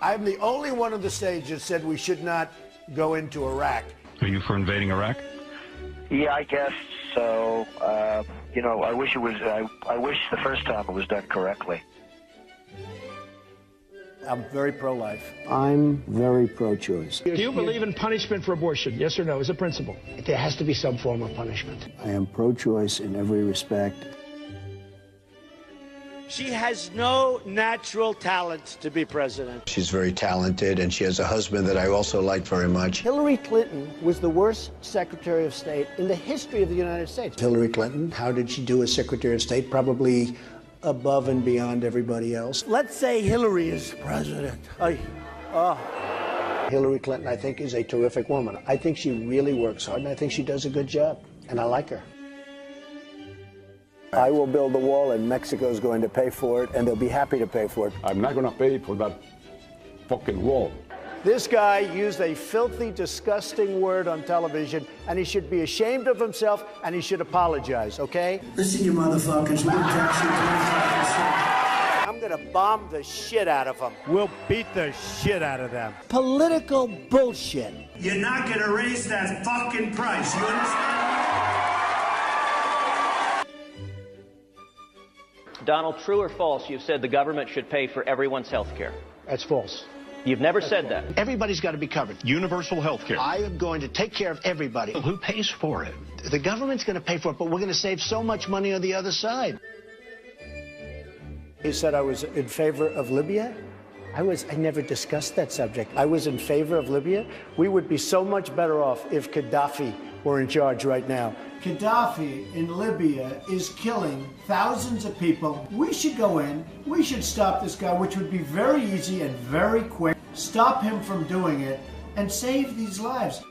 I'm the only one on the stage that said we should not go into Iraq. Are you for invading Iraq? Yeah, I guess so. You know, I wish it was. I wish the first time it was done correctly. I'm very pro-life. I'm very pro-choice. Do you believe in punishment for abortion? Yes or no, as a principle? There has to be some form of punishment. I am pro-choice in every respect. She has no natural talent to be president. She's very talented, and she has a husband that I also like very much. Hillary Clinton was the worst Secretary of State in the history of the United States. Hillary Clinton, how did she do as Secretary of State? Probably above and beyond everybody else. Let's say Hillary is president. Hillary Clinton, I think, is a terrific woman. I think she really works hard, and I think she does a good job, and I like her. I will build the wall, and Mexico's going to pay for it, and they'll be happy to pay for it. I'm not going to pay for that fucking wall. This guy used a filthy, disgusting word on television, and he should be ashamed of himself, and he should apologize, okay? Listen, you motherfuckers, we're going to tax you 25%. I'm gonna bomb the shit out of them. We'll beat the shit out of them. Political bullshit. You're not going to raise that fucking price, you understand? Donald, true or false, you've said the government should pay for everyone's health care? That's false. You've never said that. Everybody's got to be covered. Universal health care. I am going to take care of everybody. Who pays for it? The government's going to pay for it, but we're going to save so much money on the other side. He said I was in favor of Libya. I never discussed that subject. I was in favor of Libya. We would be so much better off if Gaddafi were in charge right now. Gaddafi in Libya is killing thousands of people. We should go in, we should stop this guy, which would be very easy and very quick. Stop him from doing it and save these lives.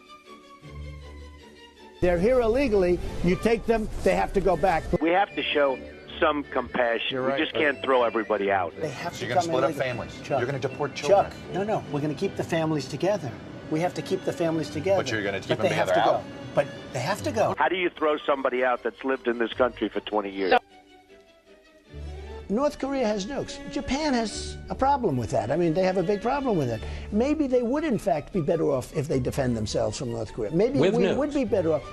They're here illegally, you take them, they have to go back. We have to show some compassion. We just can't throw everybody out. They have to You're going to split up illegally. families. Chuck, You're going to deport children. Chuck, no, we're going to keep the families together. We have to keep the families together. But you're going to keep But them they have together to out? go. But they have to go. How do you throw somebody out that's lived in this country for 20 years? North Korea has nukes. Japan has a problem with that. I mean, they have a big problem with it. Maybe they would, in fact, be better off if they defend themselves from North Korea. Maybe we would be better off,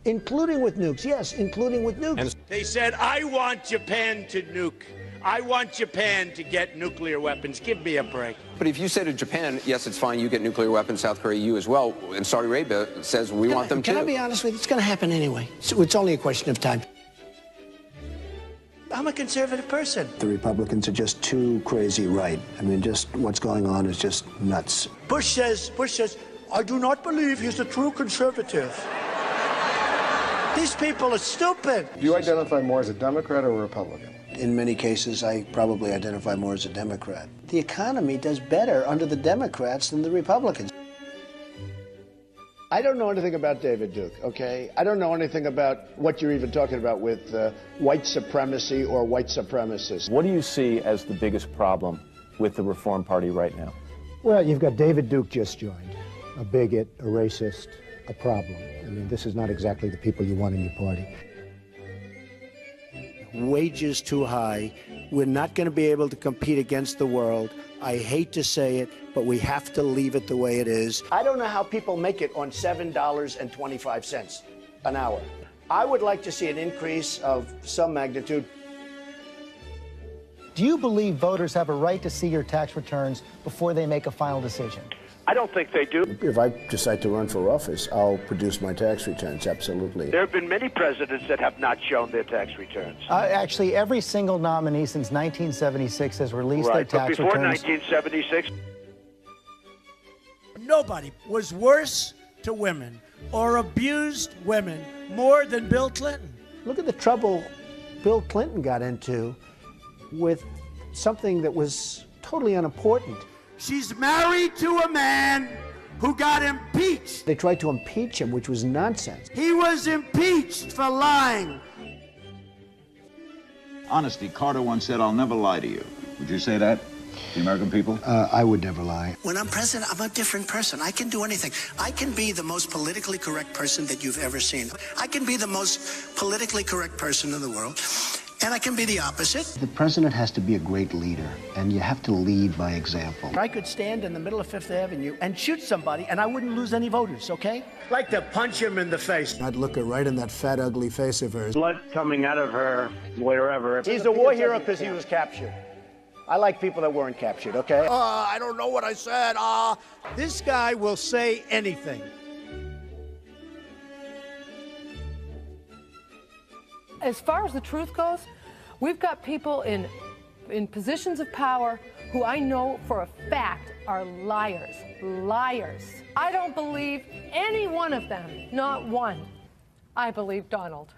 including with nukes. Yes, including with nukes. They said, I want Japan to nuke. I want Japan to get nuclear weapons. Give me a break. But if you say to Japan, yes, it's fine, you get nuclear weapons, South Korea, you as well, and Saudi Arabia says we want them too. Can I be honest with you? It's going to happen anyway. So it's only a question of time. I'm a conservative person. The Republicans are just too crazy right. I mean, just what's going on is just nuts. Bush says, I do not believe he's a true conservative. These people are stupid. Do you identify more as a Democrat or a Republican? In many cases, I probably identify more as a Democrat. The economy does better under the Democrats than the Republicans. I don't know anything about David Duke, okay? I don't know anything about what you're even talking about with white supremacy or white supremacists. What do you see as the biggest problem with the Reform Party right now? Well, you've got David Duke just joined, a bigot, a racist, a problem. I mean, this is not exactly the people you want in your party. Wages too high. We're not going to be able to compete against the world. I hate to say it, but we have to leave it the way it is. I don't know how people make it on $7.25 an hour. I would like to see an increase of some magnitude. Do you believe voters have a right to see your tax returns before they make a final decision? I don't think they do. If I decide to run for office, I'll produce my tax returns, absolutely. There have been many presidents that have not shown their tax returns. Actually, every single nominee since 1976 has released their tax before returns. 1976... Nobody was worse to women or abused women more than Bill Clinton. Look at the trouble Bill Clinton got into with something that was totally unimportant. She's married to a man who got impeached. They tried to impeach him, which was nonsense. He was impeached for lying. Honesty, Carter once said, I'll never lie to you. Would you say that, the American people? I would never lie. When I'm president, I'm a different person. I can do anything. I can be the most politically correct person that you've ever seen. I can be the most politically correct person in the world. And I can be the opposite. The president has to be a great leader, and you have to lead by example. I could stand in the middle of Fifth Avenue and shoot somebody, and I wouldn't lose any voters, okay? Like to punch him in the face. I'd look her right in that fat, ugly face of hers. Blood coming out of her, wherever. He's a war hero because he was captured. I like people that weren't captured, okay? I don't know what I said. This guy will say anything. As far as the truth goes, we've got people in positions of power who I know for a fact are liars. Liars. I don't believe any one of them, not one. I believe Donald.